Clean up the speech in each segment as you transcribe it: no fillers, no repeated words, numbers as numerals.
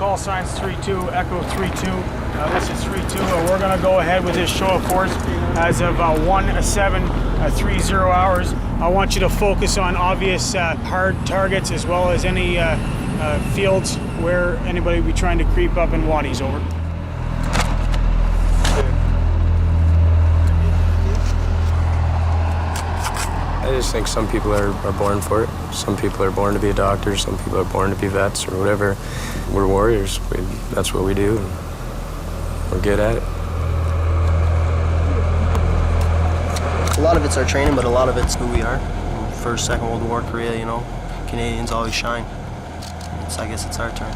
call sign's 3-2, Echo 3-2. This is 3-2. We're going to go ahead with this show of force as of 1-7-30 hours. I want you to focus on obvious hard targets as well as any fields where anybody will be trying to creep up in wadis. Over. I just think some people are born for it. Some people are born to be a doctor, some people are born to be vets or whatever. We're warriors. That's what we do, and we're good at it. A lot of it's our training, but a lot of it's who we are. First, Second World War, Korea, you know, Canadians always shine. I guess it's our turn.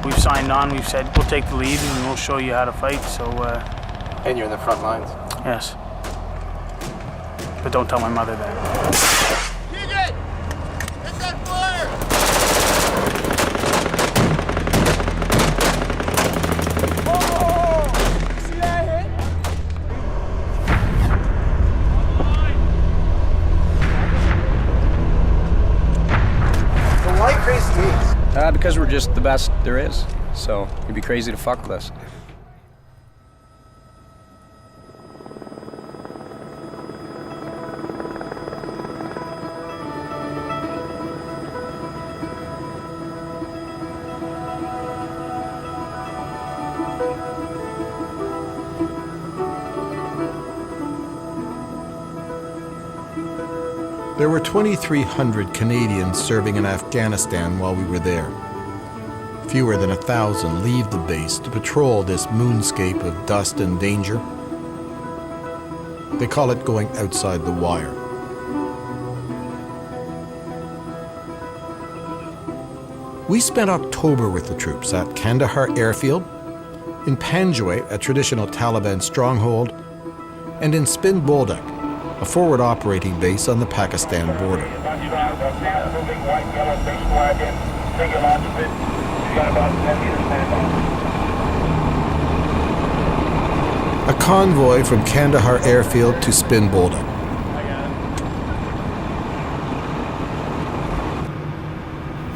We've signed on, we've said we'll take the lead and we'll show you how to fight, so... And you're in the front lines. Yes. But don't tell my mother that. Keep it! Hit that fire! Oh! See that hit? So why crazy teams? Because we're just the best there is. So it'd be crazy to fuck with us. There were 2,300 Canadians serving in Afghanistan while we were there. Fewer than 1,000 leave the base to patrol this moonscape of dust and danger. They call it going outside the wire. We spent October with the troops at Kandahar Airfield, in Panjwai, a traditional Taliban stronghold, and in Spin Boldak, a forward operating base on the Pakistan border. A convoy from Kandahar Airfield to Spin Boldak.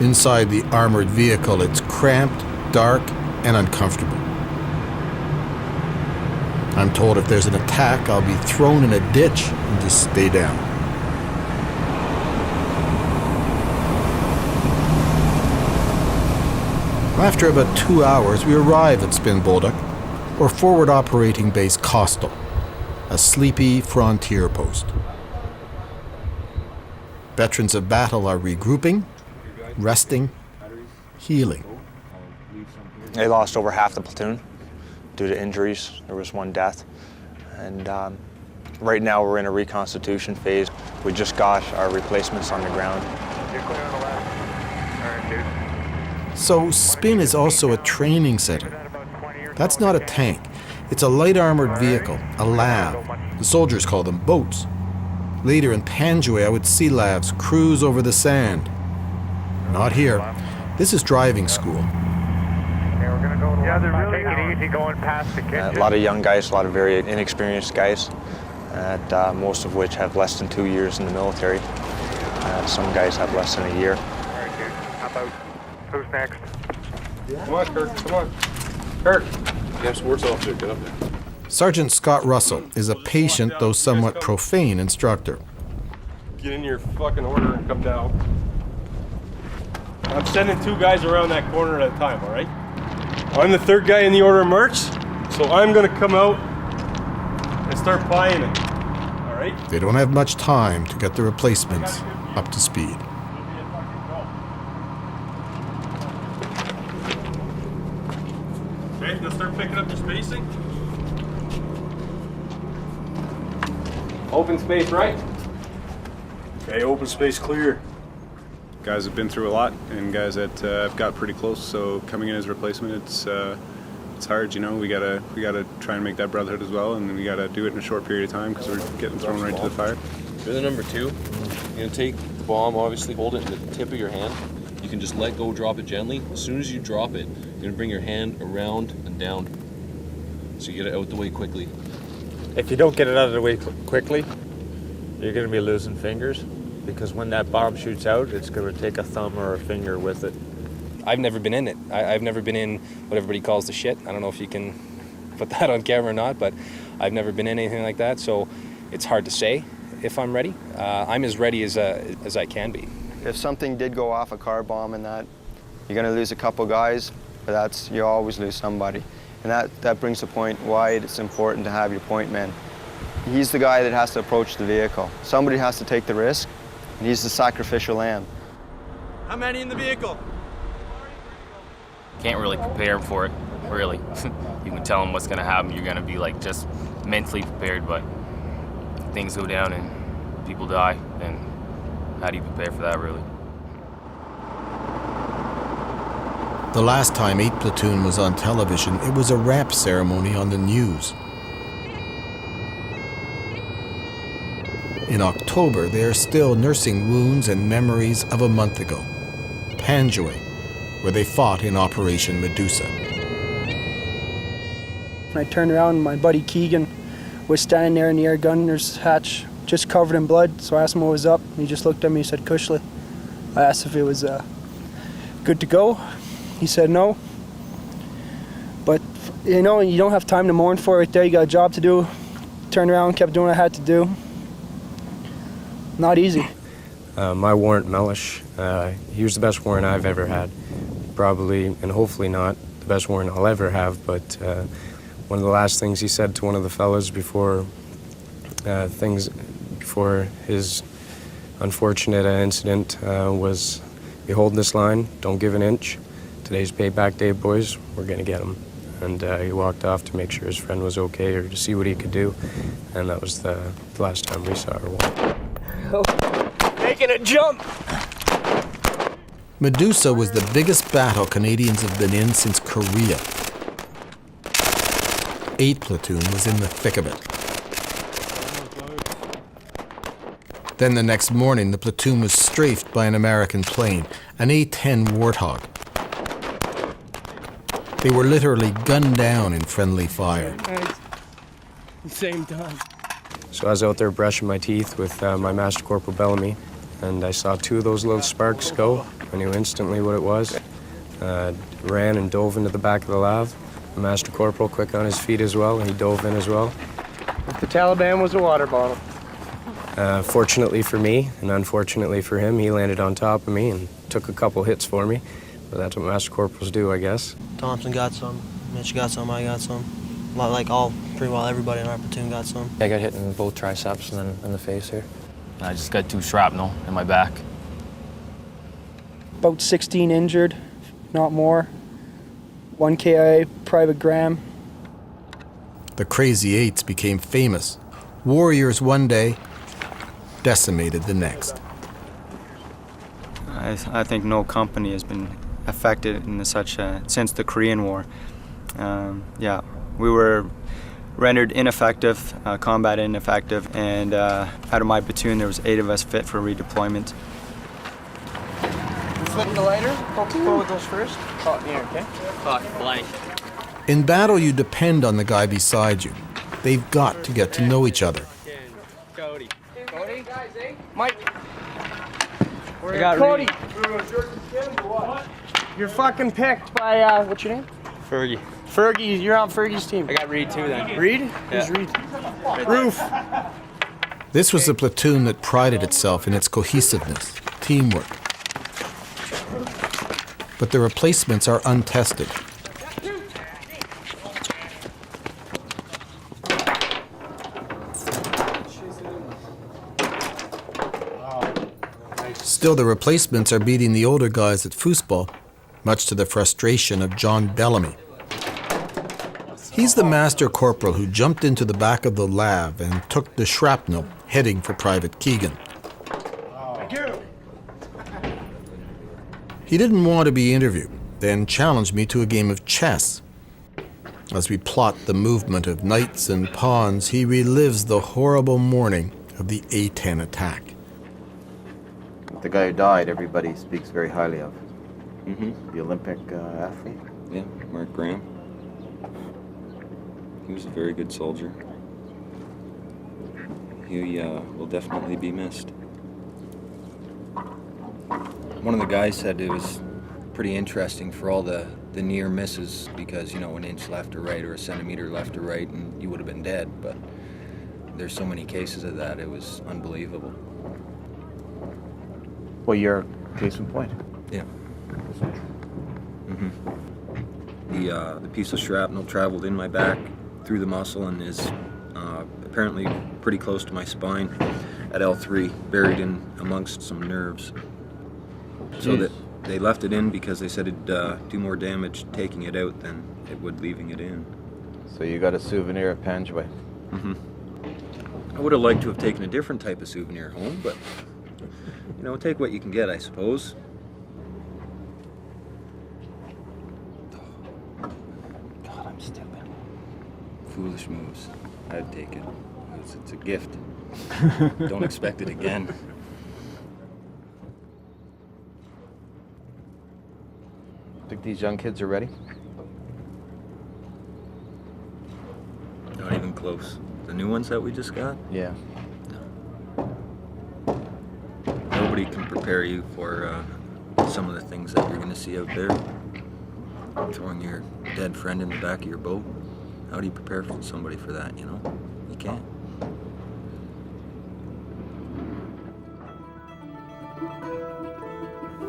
Inside the armored vehicle, it's cramped, dark, and uncomfortable. I'm told if there's an attack, I'll be thrown in a ditch and just stay down. After about 2 hours, we arrive at Spin Boldak, or Forward Operating Base Coastal, a sleepy frontier post. Veterans of battle are regrouping, resting, healing. They lost over half the platoon due to injuries. There was one death. And right now we're in a reconstitution phase. We just got our replacements on the ground. So Spin is also a training center. That's not a tank. It's a light armored vehicle, a LAV. The soldiers call them boats. Later in Panjwai, I would see LAVs cruise over the sand. Not here. This is driving school. Yeah, they're really taking it easy going past the kitchen. A lot of young guys, a lot of very inexperienced guys, most of which have less than 2 years in the military. Some guys have less than a year. All right, dude. How about who's next? Come on, Kirk. Come on. Kirk. You have sports officer. Get up there. Sergeant Scott Russell is a patient, though somewhat profane, instructor. Get in your fucking order and come down. I'm sending 2 guys around that corner at a time, all right? I'm the 3rd guy in the order of march, so I'm gonna come out and start plying it, all right? They don't have much time to get the replacements up to speed. Okay, let's start picking up your spacing. Open space, right? Okay, open space clear. Guys have been through a lot, and guys that have got pretty close. So coming in as a replacement, it's hard. You know, we gotta try and make that brotherhood as well, and we gotta do it in a short period of time because we're getting thrown right to the fire. You're the number 2. You're gonna take the bomb. Obviously, hold it in the tip of your hand. You can just let go, drop it gently. As soon as you drop it, you're gonna bring your hand around and down, so you get it out the way quickly. If you don't get it out of the way quickly, you're going to be losing fingers, because when that bomb shoots out, it's going to take a thumb or a finger with it. I've never been in it. I've never been in what everybody calls the shit. I don't know if you can put that on camera or not, but I've never been in anything like that, so it's hard to say if I'm ready. I'm as ready as I can be. If something did go off, a car bomb and that, you're going to lose a couple guys, but you always lose somebody. And that brings the point why it's important to have your point man. He's the guy that has to approach the vehicle. Somebody has to take the risk, and he's the sacrificial lamb. How many in the vehicle? Can't really prepare for it, really. You can tell them what's going to happen. You're going to be like just mentally prepared, but things go down and people die, then how do you prepare for that, really? The last time 8 Platoon was on television, it was a wrap ceremony on the news. In October, they are still nursing wounds and memories of a month ago. Panjwai, where they fought in Operation Medusa. I turned around and my buddy Keegan was standing there in the air gunner's hatch, just covered in blood, so I asked him what was up. He just looked at me and said, Cushly. I asked if it was good to go. He said no. But, you know, you don't have time to mourn for it right there. You got a job to do. Turned around, kept doing what I had to do. Not easy. My warrant, Mellish, he was the best warrant I've ever had. Probably, and hopefully not, the best warrant I'll ever have, but one of the last things he said to one of the fellas before his unfortunate incident was, "You hold this line, don't give an inch. Today's payback day, boys, we're gonna get him." And he walked off to make sure his friend was okay or to see what he could do, and that was the last time we saw her walk. Oh, making a jump! Medusa was the biggest battle Canadians have been in since Korea. 8 Platoon was in the thick of it. Then the next morning, the platoon was strafed by an American plane, an A-10 Warthog. They were literally gunned down in friendly fire. Same time. So I was out there brushing my teeth with my Master Corporal Bellamy, and I saw 2 of those little sparks go. I knew instantly what it was. Ran and dove into the back of the lav. The Master Corporal, quick on his feet as well, and he dove in as well. If the Taliban was a water bottle. Fortunately for me, and unfortunately for him, he landed on top of me and took a couple hits for me. But that's what Master Corporals do, I guess. Thompson got some, Mitch got some, I got some. Like pretty well everybody in our platoon got some. I got hit in both triceps and then in the face here. I just got 2 shrapnel in my back. About 16 injured, not more. 1 KIA, Private Graham. The Crazy Eights became famous. Warriors one day, decimated the next. I think no company has been affected in such since the Korean War. We were rendered ineffective, combat ineffective, and out of my platoon there was 8 of us fit for redeployment. Flip the lighter, poke with those first. Caught in the air, okay? Caught blank. In battle, you depend on the guy beside you. They've got to get to know each other. Cody, Mike. I got Cody. You're fucking picked by, what's your name? Fergie. Fergie, you're on Fergie's team. I got Reed too then. Reed? Yeah. Who's Reed? Roof. This was a platoon that prided itself in its cohesiveness, teamwork. But the replacements are untested. Still, the replacements are beating the older guys at foosball, much to the frustration of John Bellamy. He's the Master Corporal who jumped into the back of the lav and took the shrapnel, heading for Private Keegan. Thank you. He didn't want to be interviewed, then challenged me to a game of chess. As we plot the movement of knights and pawns, he relives the horrible morning of the A-10 attack. The guy who died, everybody speaks very highly of. Mm-hmm. The Olympic athlete. Yeah, Mark Graham. He was a very good soldier. He will definitely be missed. One of the guys said it was pretty interesting for all the near misses because, you know, an inch left or right or a centimeter left or right and you would have been dead, but there's so many cases of that, it was unbelievable. Well, you're case in point. Yeah. The piece of shrapnel traveled in my back through the muscle and is apparently pretty close to my spine at L3, buried in amongst some nerves. So that they left it in because they said it'd do more damage taking it out than it would leaving it in. So you got a souvenir at Panjwai. I would have liked to have taken a different type of souvenir home, but you know, take what you can get, I suppose. God, I'm stupid. Foolish moves. I'd take it. It's a gift. Don't expect it again. Think these young kids are ready? Not even close. The new ones that we just got? Yeah. Nobody can prepare you for some of the things that you're going to see out there. Throwing your dead friend in the back of your boat. How do you prepare somebody for that, you know? You can't.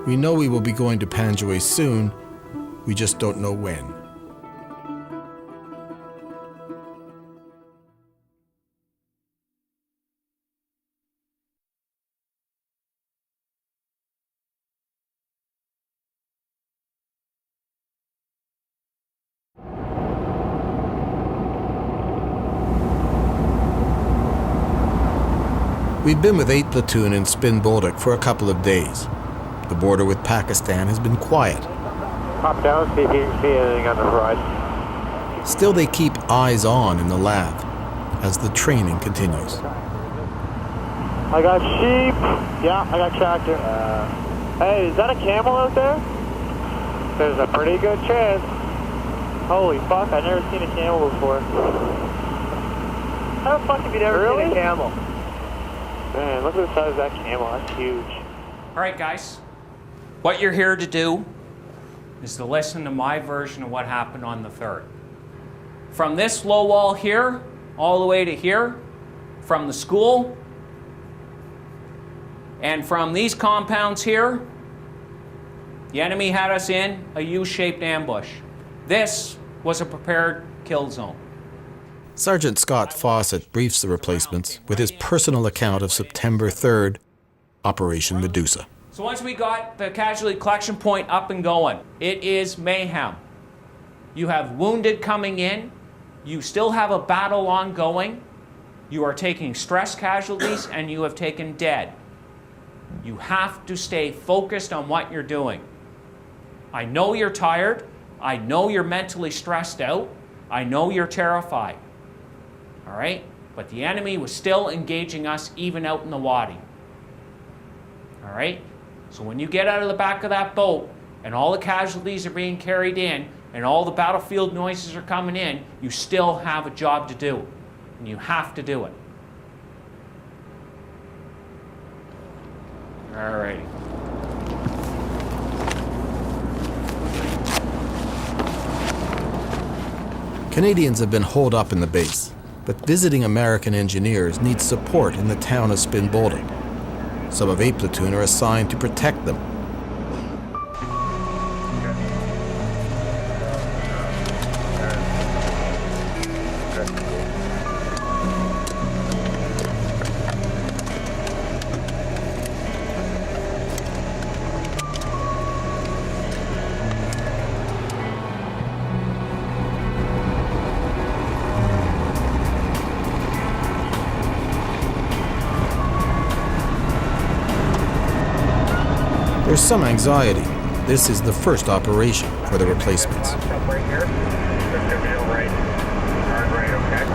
We know we will be going to Panjwai soon, we just don't know when. We've been with 8th Platoon in Spin Bolduc for a couple of days. The border with Pakistan has been quiet. Pop down, see if you can see anything on the horizon. Still, they keep eyes on in the lab as the training continues. I got sheep. Yeah, I got tractor. Hey, is that a camel out there? There's a pretty good chance. Holy fuck, I've never seen a camel before. How the fuck have you never seen a camel? Man, look at the size of that camel. That's huge. All right, guys. What you're here to do is to listen to my version of what happened on the 3rd. From this low wall here, all the way to here, from the school, and from these compounds here, the enemy had us in a U-shaped ambush. This was a prepared kill zone. Sergeant Scott Fawcett briefs the replacements with his personal account of September 3rd, Operation Medusa. So once we got the casualty collection point up and going, it is mayhem. You have wounded coming in. You still have a battle ongoing. You are taking stress casualties and you have taken dead. You have to stay focused on what you're doing. I know you're tired. I know you're mentally stressed out. I know you're terrified. All right? But the enemy was still engaging us even out in the Wadi. All right? So when you get out of the back of that boat and all the casualties are being carried in and all the battlefield noises are coming in, you still have a job to do. And you have to do it. All righty. Canadians have been holed up in the base, but visiting American engineers need support in the town of Spin Bolduc. Some of 8th Platoon are assigned to protect them. There's some anxiety. This is the first operation for the replacements. Right here. There's gonna be a right. Hard right, okay?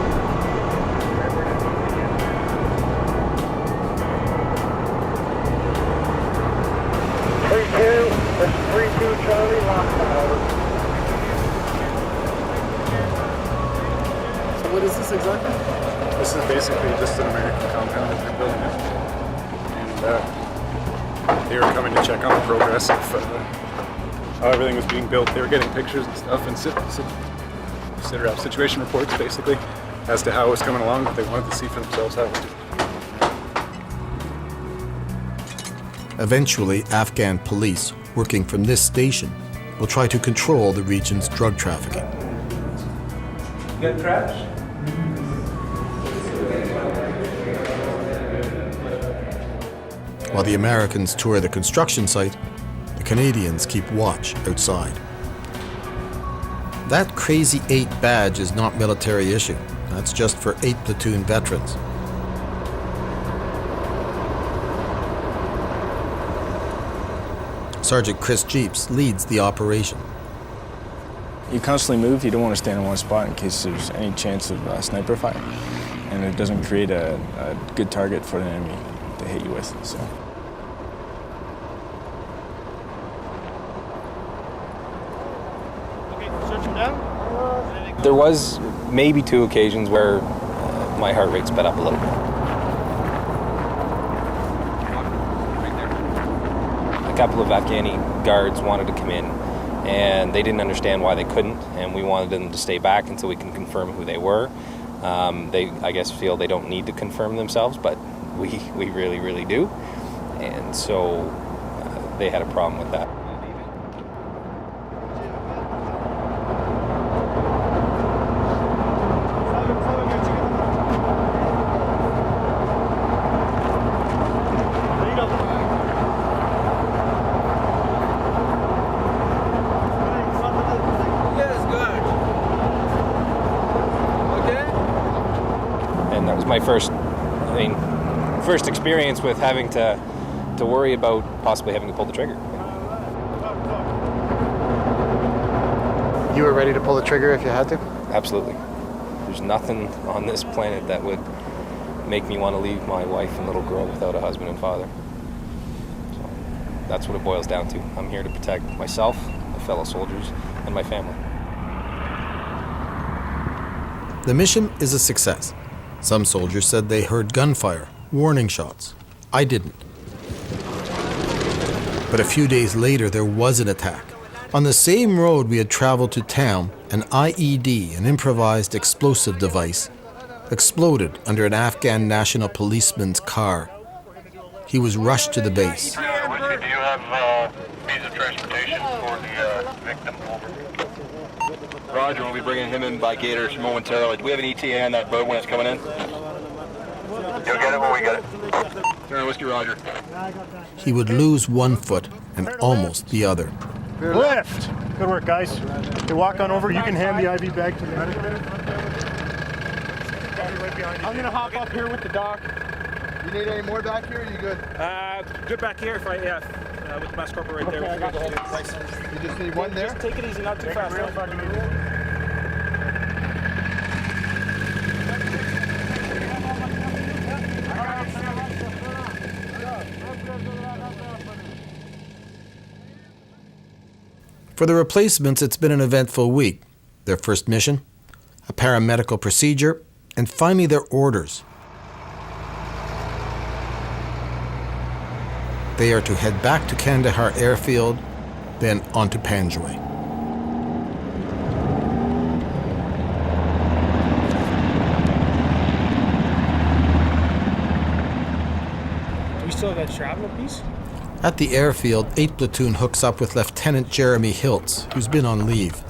3-2. That's 3-2 Charlie. Lockdown, over. So what is this exactly? This is basically just an American compound that they're building it. And they were coming to check on the progress of how everything was being built. They were getting pictures and stuff and situation reports basically as to how it was coming along, but they wanted to see for themselves how it was. Eventually, Afghan police, working from this station, will try to control the region's drug trafficking. You got traps? While the Americans tour the construction site, the Canadians keep watch outside. That Crazy 8 badge is not military issue. That's just for 8 platoon veterans. Sergeant Chris Jeeps leads the operation. You constantly move. You don't want to stand in one spot in case there's any chance of sniper fire. And it doesn't create a good target for the enemy to hit you with. So. There was maybe 2 occasions where my heart rate sped up a little bit. A couple of Afghani guards wanted to come in, and they didn't understand why they couldn't, and we wanted them to stay back until we can confirm who they were. They, I guess, feel they don't need to confirm themselves, but we really, really do. And so they had a problem with that. My first experience with having to worry about possibly having to pull the trigger. You were ready to pull the trigger if you had to? Absolutely. There's nothing on this planet that would make me want to leave my wife and little girl without a husband and father. So that's what it boils down to. I'm here to protect myself, my fellow soldiers, and my family. The mission is a success. Some soldiers said they heard gunfire, warning shots. I didn't. But a few days later, there was an attack. On the same road we had traveled to town, an IED, an improvised explosive device, exploded under an Afghan national policeman's car. He was rushed to the base. Do you have means of transportation for the victim? Roger, we'll be bringing him in by gators momentarily. Do we have an ETA on that boat when it's coming in? You'll get it when we get it. Turn Whiskey, Roger. He would lose one foot and almost the other. Lift! Good work, guys. Okay, walk on over. You can hand the IV bag to the medic. I'm going to hop up here with the doc. You need any more back here, or are you good? Good back here if I, with the mask corporate right there. I got you. You just need one there? Just take it easy, not too fast. For the replacements, it's been an eventful week. Their first mission, a paramedical procedure, and finally their orders. They are to head back to Kandahar airfield, then on to Panjwai. Do we still have that shrapnel piece? At the airfield, 8 Platoon hooks up with Lieutenant Jeremy Hiltz, who's been on leave.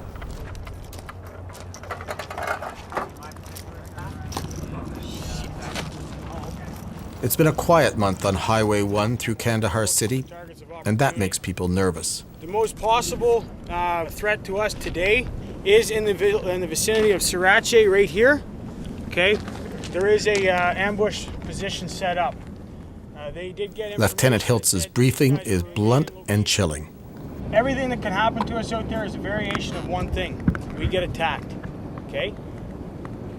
It's been a quiet month on Highway 1 through Kandahar City, and that makes people nervous. The most possible threat to us today is in the vicinity of Sriracha right here. Okay, there is a ambush position set up. They did get Lieutenant Hiltz's briefing is blunt and chilling. Everything that can happen to us out there is a variation of one thing. We get attacked. Okay,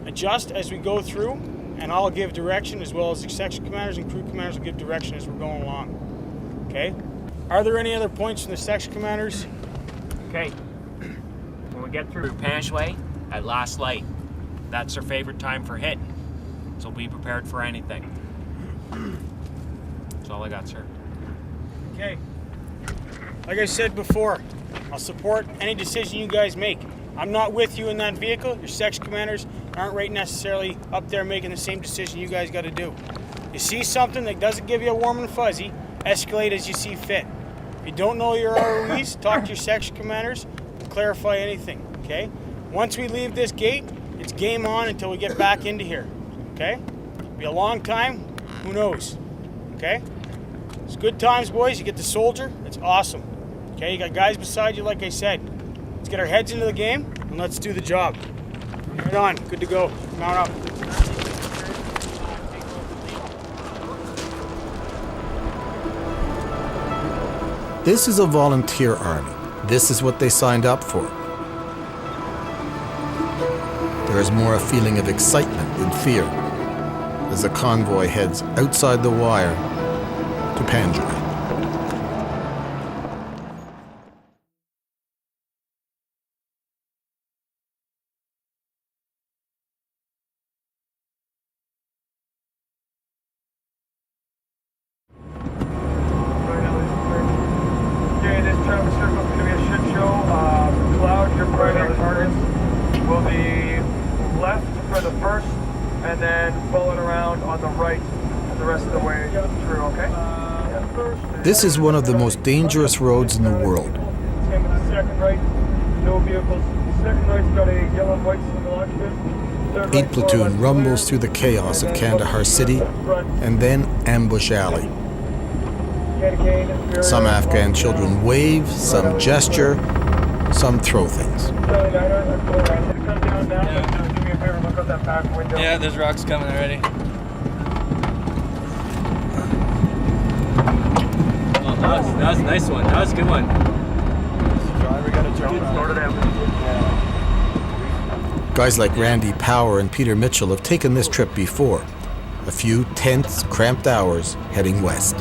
adjust as we go through, and I'll give direction, as well as the section commanders and crew commanders will give direction as we're going along. Okay? Are there any other points from the section commanders? Okay. When we get through Panjwai at last light, that's our favorite time for hitting. So be prepared for anything. That's all I got, sir. Okay. Like I said before, I'll support any decision you guys make. I'm not with you in that vehicle. Your section commanders aren't right necessarily up there making the same decision you guys got to do. You see something that doesn't give you a warm and fuzzy, escalate as you see fit. If you don't know your ROEs, talk to your section commanders and clarify anything, okay? Once we leave this gate, it's game on until we get back into here, okay? Be a long time, who knows, okay? It's good times, boys. You get the soldier, it's awesome. Okay, you got guys beside you, like I said. Let's get our heads into the game and let's do the job. Right on, good to go. Mount up. This is a volunteer army. This is what they signed up for. There is more a feeling of excitement than fear as the convoy heads outside the wire to Panjwai. Okay, this traffic circle is going to be a shit show. Cloud, your primary targets will be left for the first, and then followed around on the right the rest of the way through, okay? This is one of the most dangerous roads in the world. Same with the second right, no vehicles. Second right's got a yellow and white single occupant. 8th Platoon rumbles through the chaos of Kandahar City and then Ambush Alley. Some Afghan children wave, some gesture, some throw things. Yeah, there's rocks coming already. Oh, that was a nice one. That was a good one. Guys like Randy Power and Peter Mitchell have taken this trip before. A few tense, cramped hours heading west.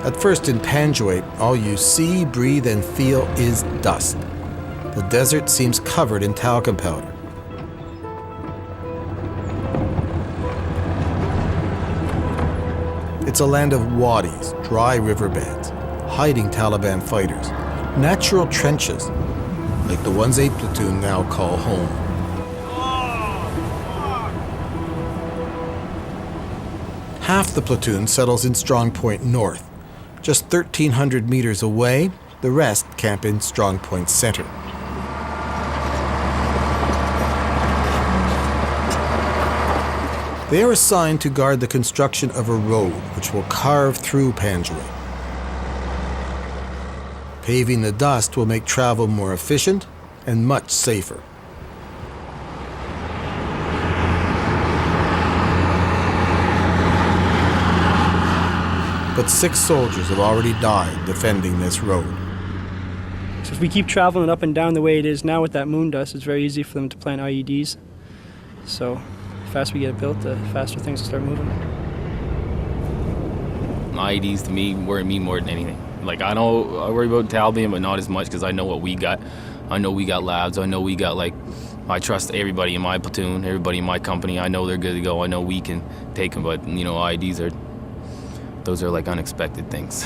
At first in Panjwai, all you see, breathe, and feel is dust. The desert seems covered in talcum powder. It's a land of wadis, dry riverbeds, hiding Taliban fighters, natural trenches, like the ones 8th Platoon now call home. Half the platoon settles in Strong Point North. Just 1,300 meters away, the rest camp in Strong Point Center. They are assigned to guard the construction of a road which will carve through Panjwai. Paving the dust will make travel more efficient and much safer. But 6 soldiers have already died defending this road. So if we keep traveling up and down the way it is now with that moon dust, it's very easy for them to plant IEDs. So the faster we get it built, the faster things will start moving. IEDs to me worry me more than anything. Like I worry about Taliban, but not as much because I know what we got. I know we got labs. I know we got I trust everybody in my platoon, everybody in my company. I know they're good to go. I know we can take them, but IEDs those are like unexpected things.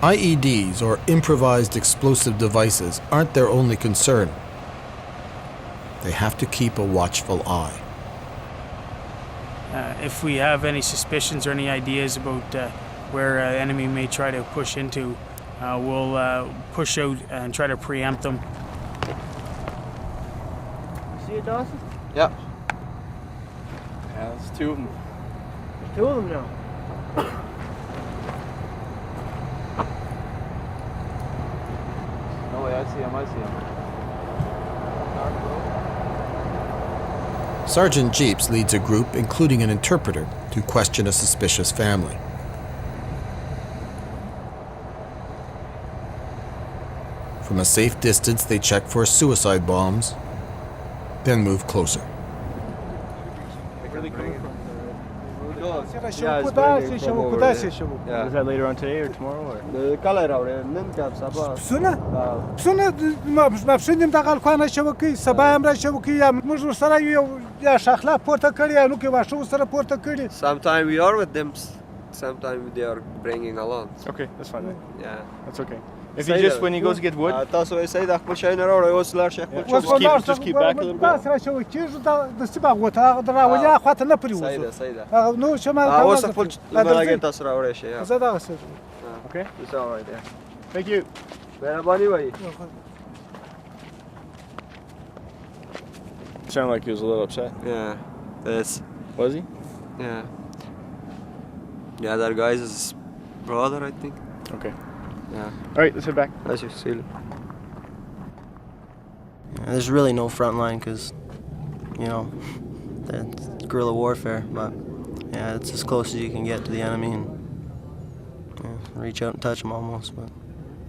IEDs, or improvised explosive devices, aren't their only concern. They have to keep a watchful eye. If we have any suspicions or any ideas about where an enemy may try to push into, we'll push out and try to preempt them. See it, Dawson? Yeah. Yeah, there's 2 of them. 2 of them now. No way, I see him. Sergeant Jeeps leads a group, including an interpreter, to question a suspicious family. From a safe distance, they check for suicide bombs, then move closer. Where are they coming from? Is that later on today or tomorrow? Or? Sometimes we are with them, sometimes they are bringing along. Okay, that's fine then. Yeah. That's okay. If he just, when he goes to get wood, just keep back a little bit. Okay. It's all right, yeah. Thank you. Sounded like he was a little upset. Yeah. This. Was he? Yeah. Yeah, that guy's his brother, I think. Okay. Yeah. All right, let's head back. Let's just see it. There's really no front line because, you know, it's guerrilla warfare. But yeah, it's as close as you can get to the enemy and reach out and touch them almost. But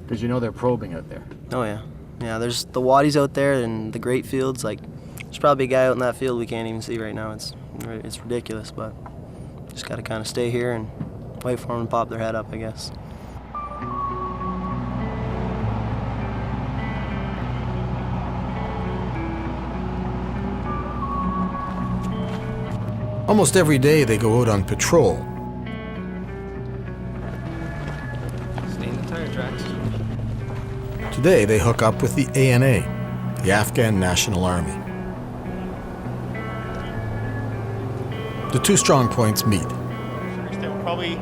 because you know they're probing out there. Oh yeah, yeah. There's the wadis out there and the great fields. Like, there's probably a guy out in that field we can't even see right now. It's ridiculous, but just got to kind of stay here and wait for them to pop their head up, I guess. Almost every day they go out on patrol. Stay in the tire tracks. Today they hook up with the ANA, the Afghan National Army. The two strong points meet. Probably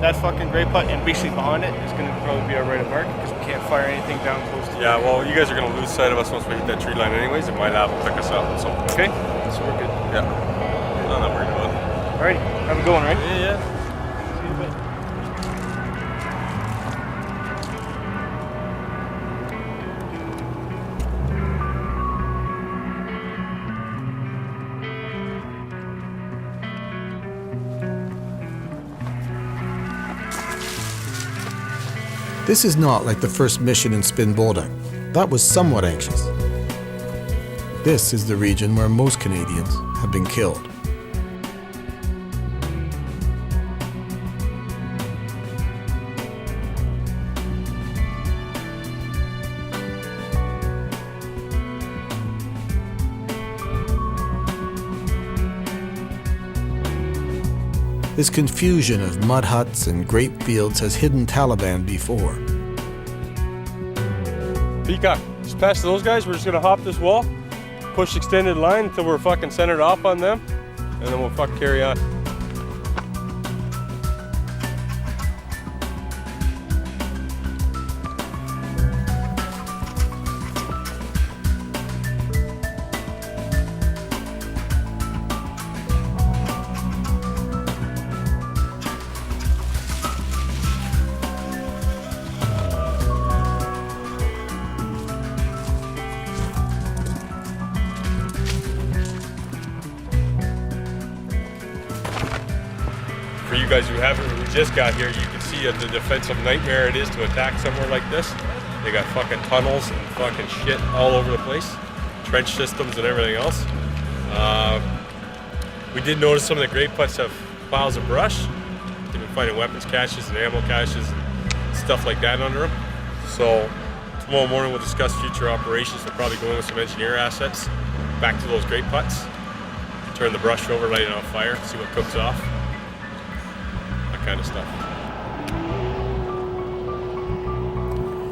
that fucking gray putt and basically behind it is going to probably be our right of mark because we can't fire anything down close to it. Yeah, well, you guys are going to lose sight of us once we hit that tree line anyways, and my lab will pick us up. So. Okay, so we're good. Yeah. I'm not worried about it. Alrighty, have a good one, right? Yeah. See you in a bit. This is not like the first mission in Spin Boldak. That was somewhat anxious. This is the region where most Canadians have been killed. This confusion of mud huts and grape fields has hidden Taliban before. Peacock, just past those guys, we're just gonna hop this wall, push extended line until we're fucking centered off on them, and then we'll fucking carry on. For you guys who haven't, who just got here, you can see the defensive nightmare it is to attack somewhere like this. They got fucking tunnels and fucking shit all over the place, trench systems and everything else. We did notice some of the grape putts have piles of brush. They've been finding weapons caches and ammo caches and stuff like that under them. So tomorrow morning we'll discuss future operations. We'll probably go in with some engineer assets back to those grape putts, turn the brush over, light it on fire, see what cooks off. Kind of stuff.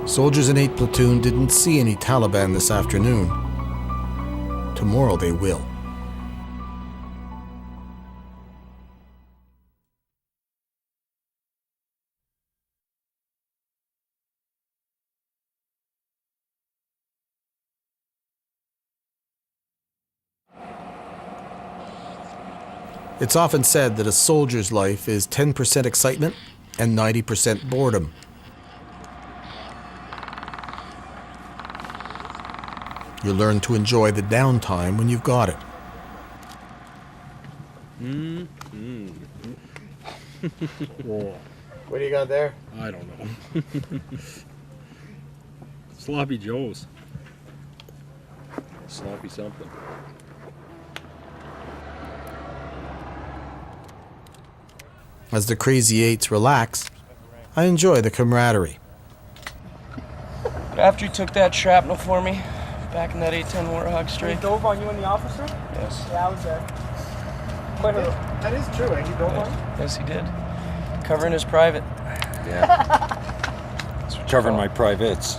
Soldiers in 8th Platoon didn't see any Taliban this afternoon. Tomorrow they will. It's often said that a soldier's life is 10% excitement and 90% boredom. You learn to enjoy the downtime when you've got it. What do you got there? I don't know. Sloppy Joe's. Sloppy something. As the Crazy Eights relax, I enjoy the camaraderie. After he took that shrapnel for me, back in that 810 Warthog straight. He dove on you and the officer? Yes. Yeah, I was there. That is true, eh? He dove on you? Yes, he did. Covering his private. Yeah. It's covering my privates.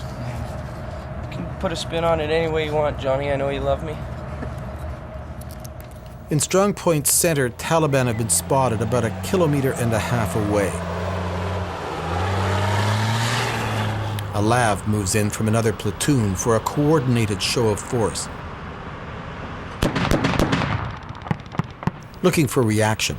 You can put a spin on it any way you want, Johnny. I know you love me. In Strong Point Center, Taliban have been spotted about 1.5 kilometers away. A LAV moves in from another platoon for a coordinated show of force, looking for reaction.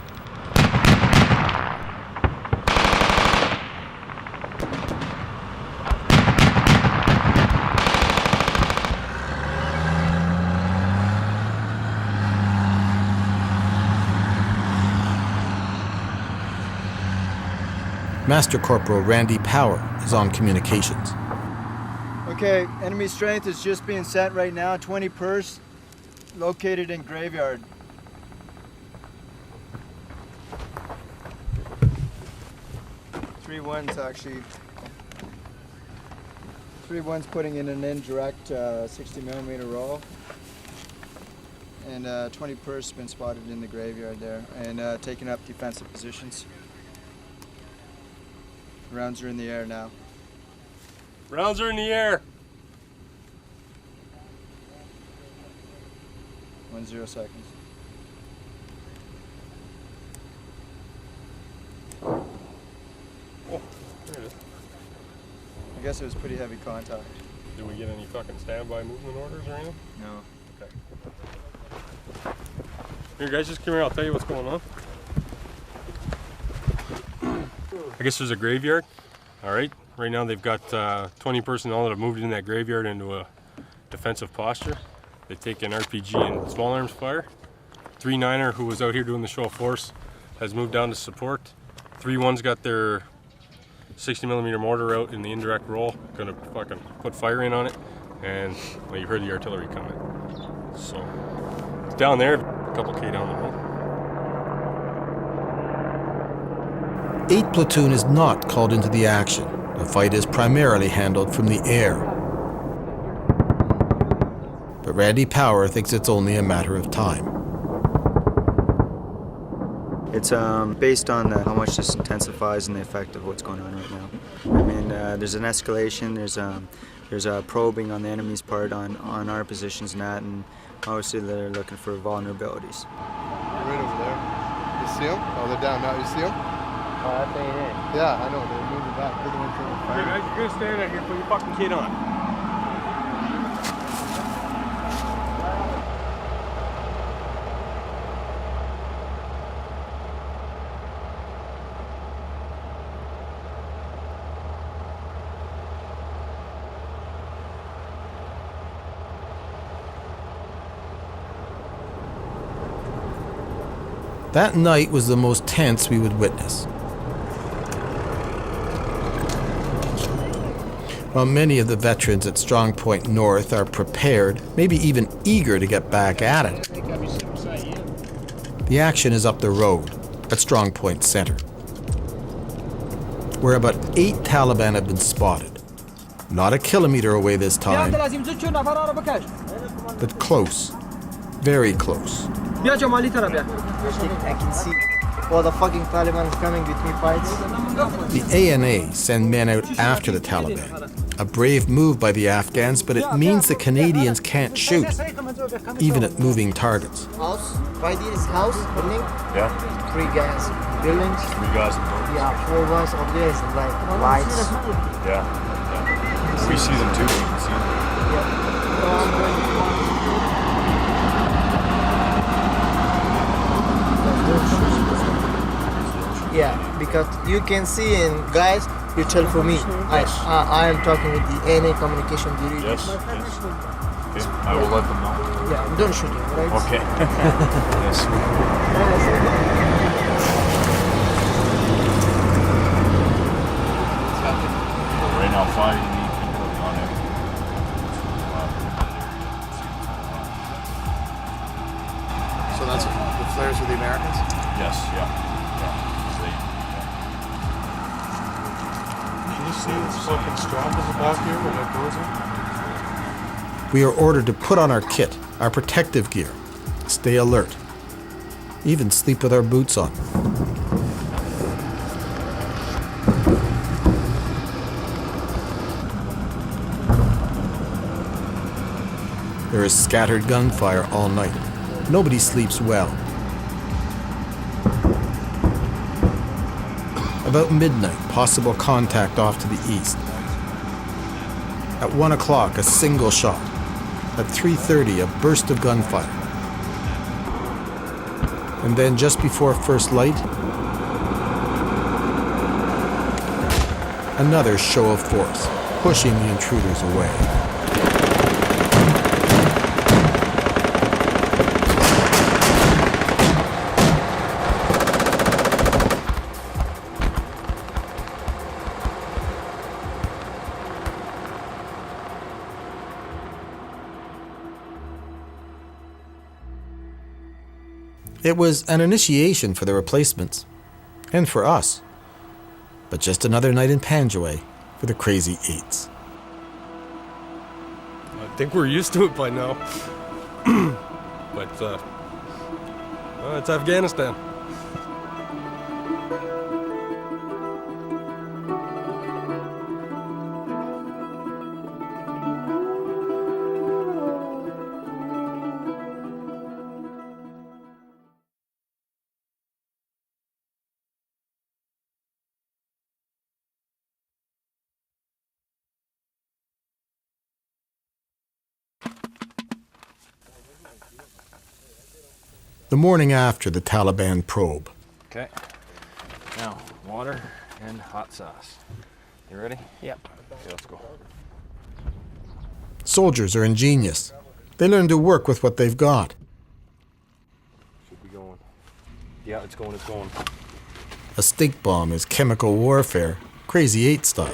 Master Corporal Randy Power is on communications. Okay, enemy strength is just being sent right now, 20 pers, located in graveyard. Three ones actually. 3 ones putting in an indirect 60 millimeter roll. And 20 pers been spotted in the graveyard there and taking up defensive positions. Rounds are in the air now. Rounds are in the air. 10 seconds. Oh, there it is. I guess it was pretty heavy contact. Did we get any fucking standby movement orders or anything? No. Okay. Here, guys, just come here. I'll tell you what's going on. I guess there's a graveyard. All right. Right now they've got 20 personnel that have moved in that graveyard into a defensive posture. They've taken RPG and small arms fire. 3-9er, who was out here doing the show of force, has moved down to support. 3-1's got their 60 millimeter mortar out in the indirect roll, gonna fucking put fire in on it. And well, you heard the artillery coming. So it's down there, a couple K down the road. 8 Platoon is not called into the action. The fight is primarily handled from the air. But Randy Power thinks it's only a matter of time. It's based on how much this intensifies and the effect of what's going on right now. I mean, there's an escalation, there's a probing on the enemy's part on our positions and that, and obviously they're looking for vulnerabilities. Right over there. You see them? Oh, they're down now. You see them? Oh, that ain't it. Yeah, I know. They're moving back. They're the ones trying to fire. Hey guys, you're gonna stand out here, put your fucking kid on. That night was the most tense we would witness. While many of the veterans at Strong Point North are prepared, maybe even eager to get back at it, the action is up the road at Strong Point Center, where about 8 Taliban have been spotted. Not 1 kilometer away this time, but close, very close. I can see all the fucking Taliban is coming between fights. The ANA send men out after the Taliban. A brave move by the Afghans, but it means the Canadians can't shoot, even at moving targets. House, right here is house, building. Yeah. 3 guys, buildings. 3 guys in buildings. Yeah, 4 ones up there is like lights. Yeah. We see them too. We can see them. Yeah, because you can see, and guys, you tell for me. I am talking with the NA communication director. Yes. Okay. I will let them know. Yeah, don't shoot him, right? Okay. Yes. Right now, 5 unique people on it. So that's the flares with the Americans? Yes. Yeah. you see this fucking strap in the back here where that goes in? We are ordered to put on our kit, our protective gear, stay alert, even sleep with our boots on. There is scattered gunfire all night. Nobody sleeps well. About midnight, possible contact off to the east. At 1 o'clock, a single shot. At 3:30, a burst of gunfire. And then just before first light, another show of force, pushing the intruders away. It was an initiation for the replacements, and for us, but just another night in Panjwai for the Crazy Eights. I think we're used to it by now. But, well, it's Afghanistan. The morning after the Taliban probe. Okay. Now, water and hot sauce. You ready? Yep. Okay, let's go. Soldiers are ingenious. They learn to work with what they've got. Should be going. Yeah, it's going, it's going. A stink bomb is chemical warfare, Crazy Eight style.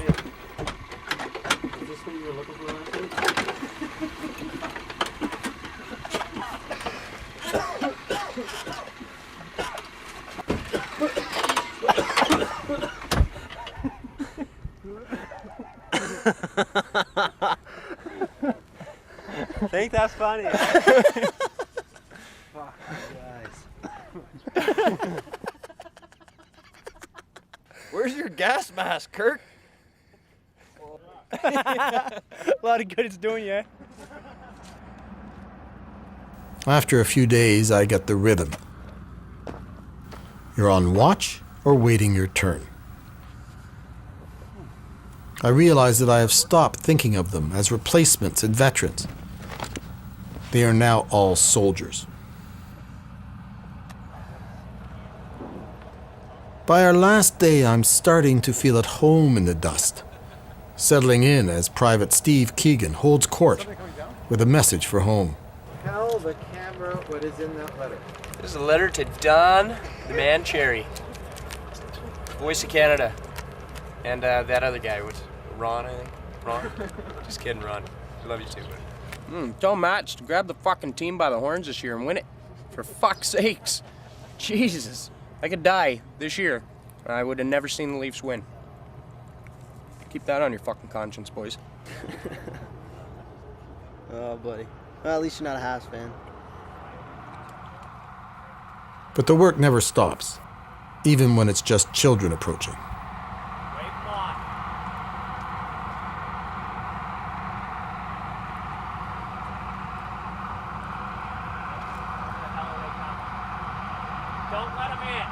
Think that's funny? Fuck, Where's your gas mask, Kirk? A lot of good it's doing you. After a few days, I get the rhythm. You're on watch or waiting your turn. I realize that I have stopped thinking of them as replacements and veterans. They are now all soldiers. By our last day, I'm starting to feel at home in the dust, settling in as Private Steve Keegan holds court with a message for home. Tell the camera what is in that letter. This is a letter to Don the Man Cherry, Voice of Canada, and that other guy was Ron, I think. Ron? Just kidding, Ron. I love you too, buddy. Tell Matt to grab the fucking team by the horns this year and win it. For fuck's sakes. Jesus. I could die this year. I would have never seen the Leafs win. Keep that on your fucking conscience, boys. Oh, buddy. Well, at least you're not a Habs fan. But the work never stops, even when it's just children approaching. Don't let him in.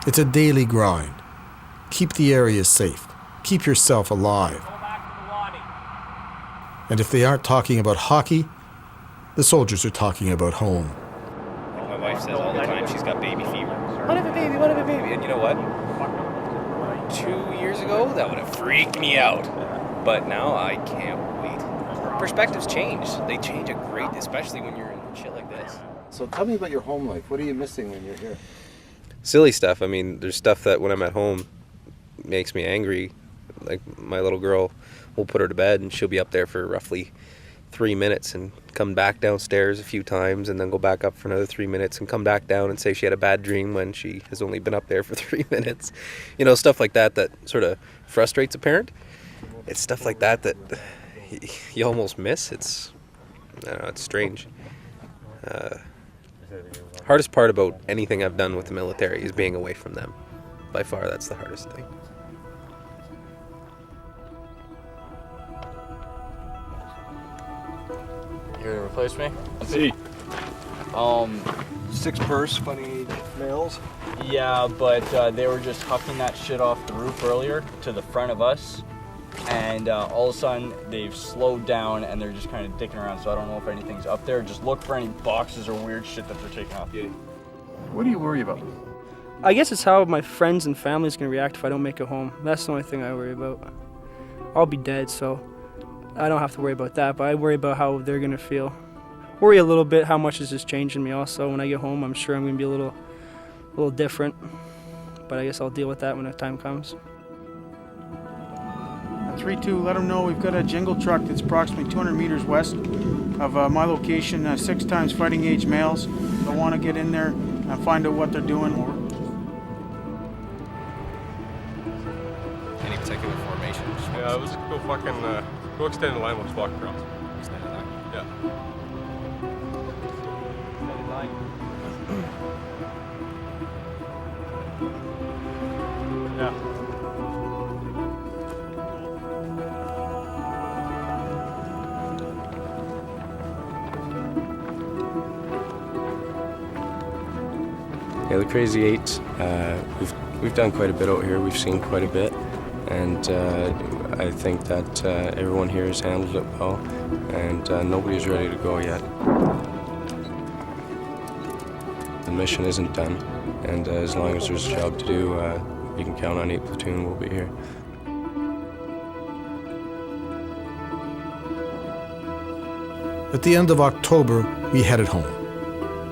It's a daily grind. Keep the area safe. Keep yourself alive. And if they aren't talking about hockey, the soldiers are talking about home. Like my wife says all the time, she's got baby fever. What if a baby, what if a baby? And you know what? 2 years ago, that would have freaked me out. But now I can't wait. Perspectives change. They change a great, especially when you're in shit like this. So tell me about your home life. What are you missing when you're here? Silly stuff. I mean, there's stuff that when I'm at home makes me angry. Like my little girl, we'll put her to bed and she'll be up there for roughly 3 minutes and come back downstairs a few times and then go back up for another 3 minutes and come back down and say she had a bad dream when she has only been up there for 3 minutes. You know, stuff like that that sort of frustrates a parent. It's stuff like that that you almost miss. It's, I don't know, it's strange. Hardest part about anything I've done with the military is being away from them. By far, that's the hardest thing. You gonna replace me? See. 6 purse, funny males. Yeah, but they were just hucking that shit off the roof earlier to the front of us, and all of a sudden they've slowed down and they're just kind of dicking around. So I don't know if anything's up there. Just look for any boxes or weird shit that they're taking off. What do you worry about? I guess it's how my friends and family's gonna react if I don't make it home. That's the only thing I worry about. I'll be dead, so I don't have to worry about that, but I worry about how they're gonna feel. Worry a little bit how much is this changing me also. When I get home, I'm sure I'm gonna be a little different, but I guess I'll deal with that when the time comes. 3-2, let them know we've got a jingle truck that's approximately 200 meters west of my location, 6 times fighting age males. I want to get in there and find out what they're doing. Any particular formation? Yeah, let's go fucking, go extend the line, we'll just walk across. Extend the line? Yeah. Yeah. Yeah, the Crazy Eight, we've done quite a bit out here. We've seen quite a bit, and I think that everyone here has handled it well, and nobody's ready to go yet. The mission isn't done, and as long as there's a job to do, you can count on 8th Platoon. We'll be here. At the end of October, we headed home.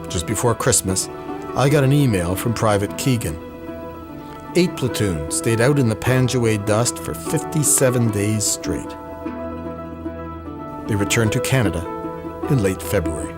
Just before Christmas, I got an email from Private Keegan. 8 Platoon stayed out in the Panjwai dust for 57 days straight. They returned to Canada in late February.